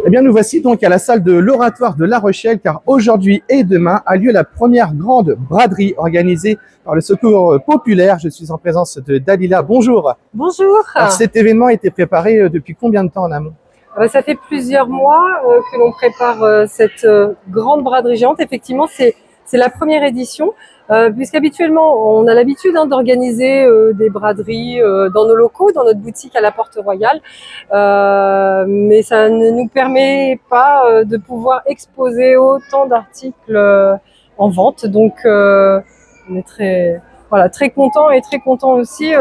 Eh bien, nous voici donc à la salle de l'Oratoire de La Rochelle, car aujourd'hui et demain a lieu la première grande braderie organisée par le Secours populaire. Je suis en présence de Dalila. Bonjour. Bonjour. Alors, cet événement a été préparé depuis combien de temps en amont? Ça fait plusieurs mois que l'on prépare cette grande braderie géante. Effectivement, c'est la première édition, puisqu'habituellement, on a l'habitude d'organiser des braderies dans nos locaux, dans notre boutique à la Porte Royale, mais ça ne nous permet pas de pouvoir exposer autant d'articles en vente. Donc, on est très content et très content aussi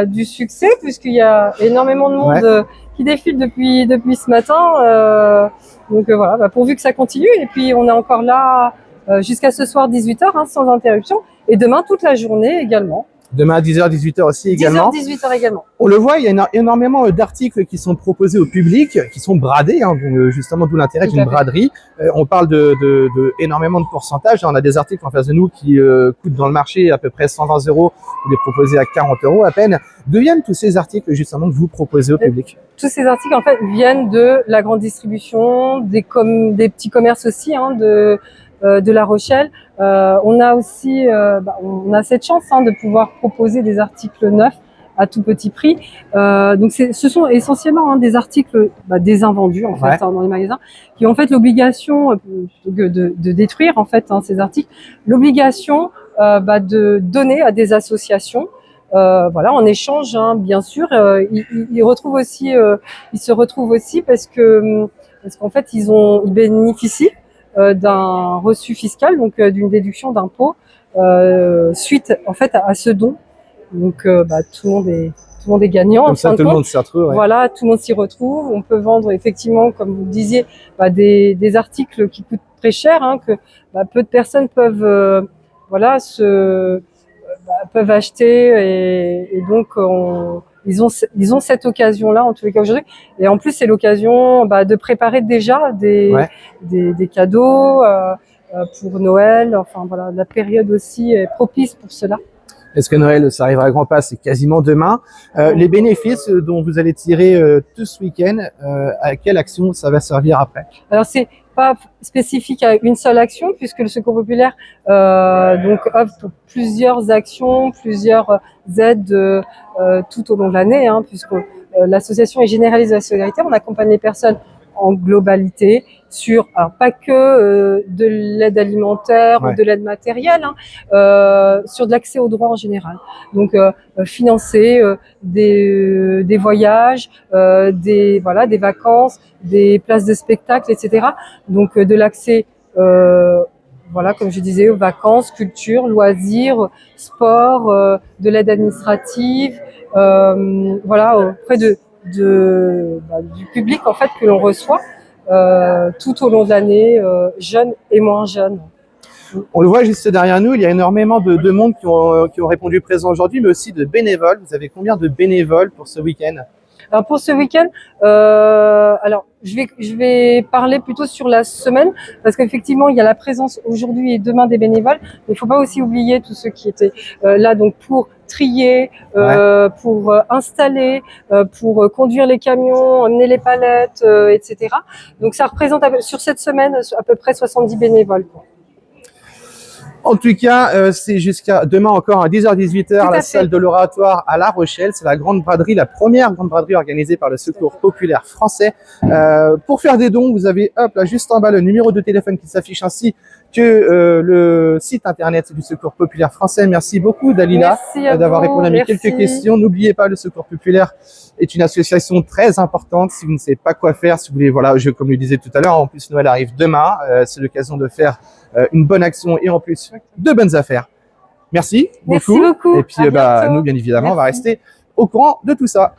du succès, puisqu'il y a énormément de monde qui défile depuis ce matin. Voilà, pourvu que ça continue. Et puis on est encore là jusqu'à ce soir 18h sans interruption. Et demain toute la journée également. Demain à 10h, 18h aussi également. 10h, 18h également. On le voit, il y a énormément d'articles qui sont proposés au public, qui sont bradés, justement d'où l'intérêt d'une braderie. On parle de énormément de pourcentages. On a des articles en face de nous qui coûtent dans le marché à peu près 120 €. Vous les proposez à 40 € à peine. D'où viennent tous ces articles justement que vous proposez au public? Tous ces articles en fait viennent de la grande distribution, des petits commerces aussi de La Rochelle. On a aussi on a cette chance de pouvoir proposer des articles neufs à tout petit prix. Donc ce sont essentiellement des articles des invendus en fait dans les magasins, qui ont en fait l'obligation de détruire en fait ces articles, l'obligation de donner à des associations. En échange, bien sûr. Ils se retrouvent aussi parce qu'en fait ils bénéficient d'un reçu fiscal, donc d'une déduction d'impôt suite en fait à ce don. Donc tout le monde est gagnant. Comme ça, tout le monde s'y retrouve. Voilà, tout le monde s'y retrouve. On peut vendre effectivement, comme vous le disiez, des articles qui coûtent très cher, que peu de personnes peuvent peuvent acheter, et donc ils ont cette occasion-là en tous les cas aujourd'hui. Et en plus, c'est l'occasion de préparer déjà des cadeaux pour Noël. Enfin voilà, la période aussi est propice pour cela. Est-ce que Noël, ça arrivera à grands pas? C'est quasiment demain. Les bénéfices dont vous allez tirer tout ce week-end, à quelle action ça va servir après? Alors c'est pas spécifique à une seule action, puisque le Secours populaire offre plusieurs actions, plusieurs aides tout au long de l'année, puisque l'association est généraliste de la solidarité. On accompagne les personnes en globalité sur, alors pas que de l'aide alimentaire ou de l'aide matérielle, sur de l'accès aux droits en général. Donc financer des voyages, des vacances, des places de spectacle, etc. Donc de l'accès comme je disais, aux vacances, culture, loisirs, sport, de l'aide administrative, auprès du public en fait que l'on reçoit tout au long de l'année, jeunes et moins jeunes. On le voit juste derrière nous, il y a énormément de monde qui ont répondu présent aujourd'hui, mais aussi de bénévoles. Vous avez combien de bénévoles pour ce week-end? Alors pour ce week-end, je vais parler plutôt sur la semaine, parce qu'effectivement il y a la présence aujourd'hui et demain des bénévoles, mais il ne faut pas aussi oublier tous ceux qui étaient là donc pour trier, pour installer, pour conduire les camions, emmener les palettes, etc. Donc ça représente sur cette semaine à peu près 70 bénévoles. En tout cas, c'est jusqu'à demain encore à 10h, 18h à la salle de l'Oratoire à La Rochelle. C'est la grande braderie, la première grande braderie organisée par le Secours populaire français. Pour faire des dons, vous avez là juste en bas le numéro de téléphone qui s'affiche, ainsi que le site internet du Secours populaire français. Merci beaucoup Dalila d'avoir répondu à mes quelques questions. N'oubliez pas, le Secours populaire est une association très importante. Si vous ne savez pas quoi faire, si vous voulez, comme je le disais tout à l'heure, en plus Noël arrive demain, c'est l'occasion de faire une bonne action et en plus de bonnes affaires. Merci beaucoup. Et puis nous, bien évidemment, on va rester au courant de tout ça.